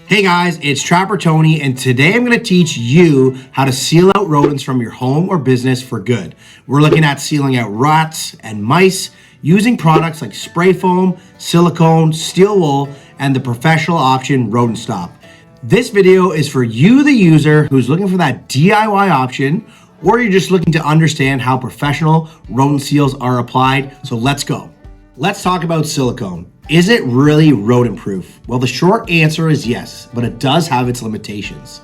Hey guys, it's Trapper Tony, and today I'm going to teach you how to seal out rodents from your home or business for good. We're looking at sealing out rats and mice using products like spray foam, silicone, steel wool, and the professional option Rodent Stop. This video is for you, the user, who's looking for that DIY option, or you're just looking to understand how professional rodent seals are applied. So let's go. Let's talk about silicone. Is it really rodent proof? Well, the short answer is yes, but it does have its limitations.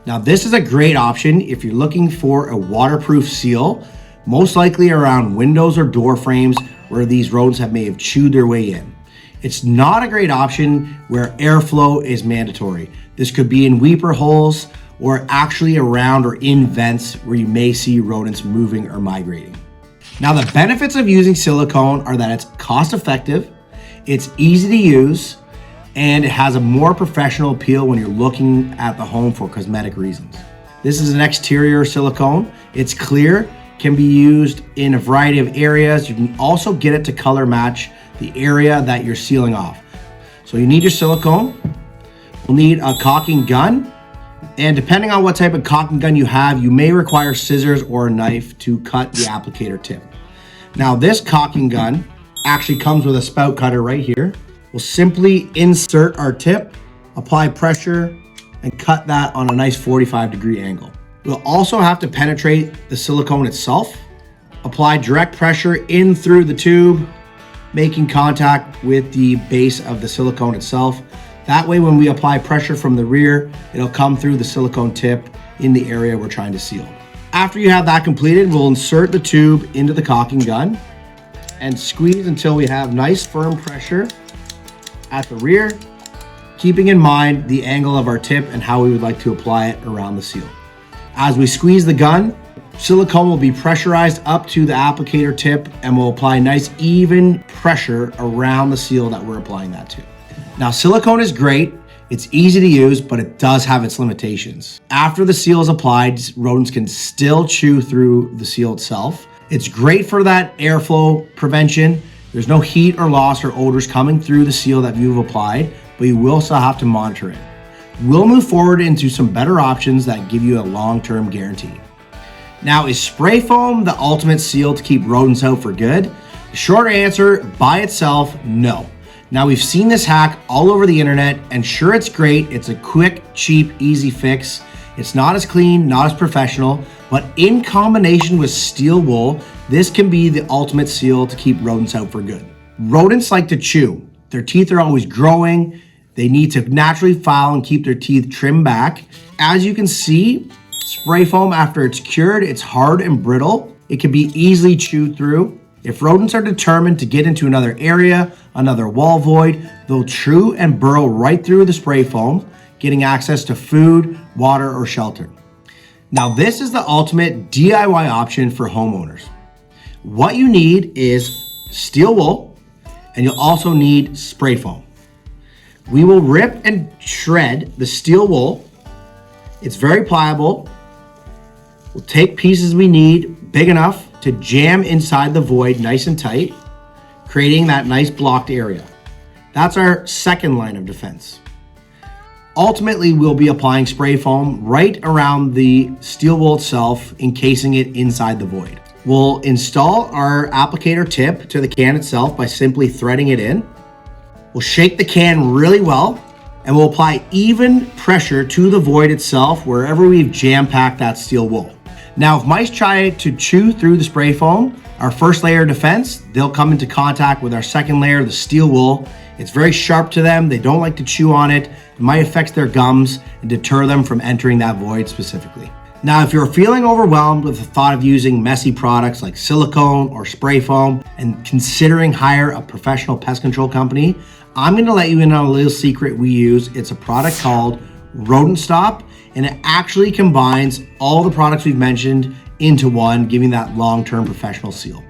Now, this is a great option if you're looking for a waterproof seal, most likely around windows or door frames where these rodents may have chewed their way in. It's not a great option where airflow is mandatory. This could be in weeper holes or actually around or in vents where you may see rodents moving or migrating. Now, the benefits of using silicone are that it's cost effective, it's easy to use, and it has a more professional appeal when you're looking at the home for cosmetic reasons. This is an exterior silicone. It's clear, can be used in a variety of areas. You can also get it to color match the area that you're sealing off. So you need your silicone. We'll need a caulking gun. And depending on what type of caulking gun you have, you may require scissors or a knife to cut the applicator tip. Now, this caulking gun actually comes with a spout cutter right here. We'll simply insert our tip, apply pressure, and cut that on a nice 45-degree angle. We'll also have to penetrate the silicone itself, apply direct pressure in through the tube, making contact with the base of the silicone itself. That way, when we apply pressure from the rear, it'll come through the silicone tip in the area we're trying to seal. After you have that completed, we'll insert the tube into the caulking gun and squeeze until we have nice firm pressure at the rear, keeping in mind the angle of our tip and how we would like to apply it around the seal. As we squeeze the gun, silicone will be pressurized up to the applicator tip and we'll apply nice even pressure around the seal that we're applying that to. Now, silicone is great. It's easy to use, but it does have its limitations. After the seal is applied, rodents can still chew through the seal itself. It's great for that airflow prevention. There's no heat or loss or odors coming through the seal that you've applied, but you will still have to monitor it. We'll move forward into some better options that give you a long-term guarantee. Now, is spray foam the ultimate seal to keep rodents out for good? The short answer, by itself, no. Now, we've seen this hack all over the internet, and sure, it's great. It's a quick, cheap, easy fix. It's not as clean, not as professional, but in combination with steel wool, this can be the ultimate seal to keep rodents out for good. Rodents like to chew. Their teeth are always growing. They need to naturally file and keep their teeth trimmed back. As you can see, spray foam, after it's cured, it's hard and brittle. It can be easily chewed through. If rodents are determined to get into another area, another wall void, they'll chew and burrow right through the spray foam, getting access to food, water, or shelter. Now, this is the ultimate DIY option for homeowners. What you need is steel wool, and you'll also need spray foam. We will rip and shred the steel wool. It's very pliable. We'll take pieces we need, big enough to jam inside the void nice and tight, creating that nice blocked area. That's our second line of defense. Ultimately, we'll be applying spray foam right around the steel wool itself, encasing it inside the void. We'll install our applicator tip to the can itself by simply threading it in. We'll shake the can really well, and we'll apply even pressure to the void itself wherever we've jam-packed that steel wool. Now, if mice try to chew through the spray foam, our first layer of defense, they'll come into contact with our second layer, the steel wool. It's very sharp to them. They don't like to chew on it. It might affect their gums and deter them from entering that void specifically. Now, if you're feeling overwhelmed with the thought of using messy products like silicone or spray foam and considering hire a professional pest control company, I'm going to let you in on a little secret we use. It's a product called Rodent Stop, and it actually combines all the products we've mentioned into one, giving that long-term professional seal.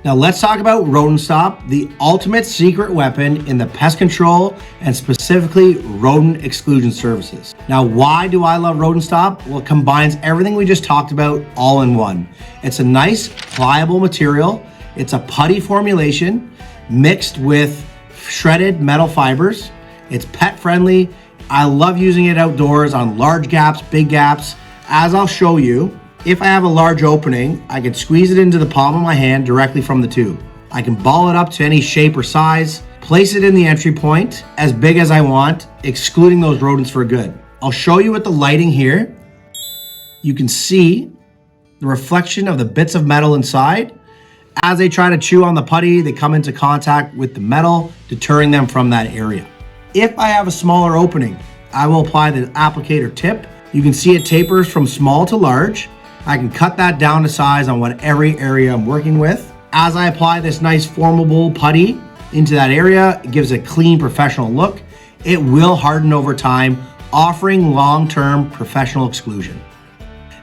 Now let's talk about Rodent Stop, the ultimate secret weapon in the pest control and specifically rodent exclusion services. Now, why do I love Rodent Stop? Well, it combines everything we just talked about all in one. It's a nice, pliable material. It's a putty formulation mixed with shredded metal fibers. It's pet friendly, I love using it outdoors on large gaps, big gaps. As I'll show you, if I have a large opening, I can squeeze it into the palm of my hand directly from the tube. I can ball it up to any shape or size, place it in the entry point as big as I want, excluding those rodents for good. I'll show you with the lighting here. You can see the reflection of the bits of metal inside. As they try to chew on the putty, they come into contact with the metal, deterring them from that area. If I have a smaller opening, I will apply the applicator tip. You can see it tapers from small to large. I can cut that down to size on whatever area I'm working with. As I apply this nice formable putty into that area, it gives a clean professional look. It will harden over time, offering long-term professional exclusion.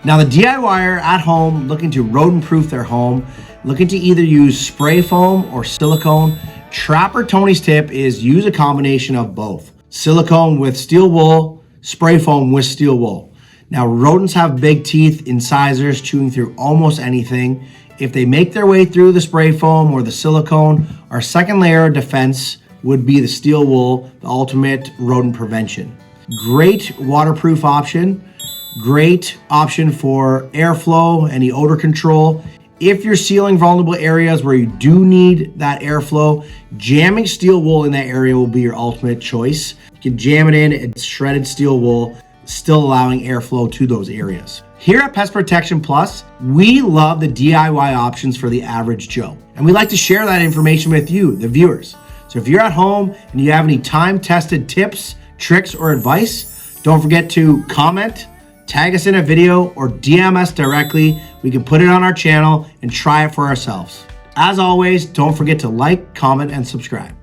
Now the DIYer at home looking to rodent-proof their home, looking to either use spray foam or silicone, Trapper Tony's tip is use a combination of both. Silicone with steel wool, spray foam with steel wool. Now rodents have big teeth, incisors, chewing through almost anything. If they make their way through the spray foam or the silicone, our second layer of defense would be the steel wool, the ultimate rodent prevention. Great waterproof option, great option for airflow, any odor control. If you're sealing vulnerable areas where you do need that airflow, jamming steel wool in that area will be your ultimate choice. You can jam it in, it's shredded steel wool, still allowing airflow to those areas. Here at Pest Protection Plus, we love the DIY options for the average Joe. And we like to share that information with you, the viewers. So if you're at home and you have any time-tested tips, tricks, or advice, don't forget to comment, tag us in a video, or DM us directly. We can put it on our channel and try it for ourselves. As always, don't forget to like, comment, and subscribe.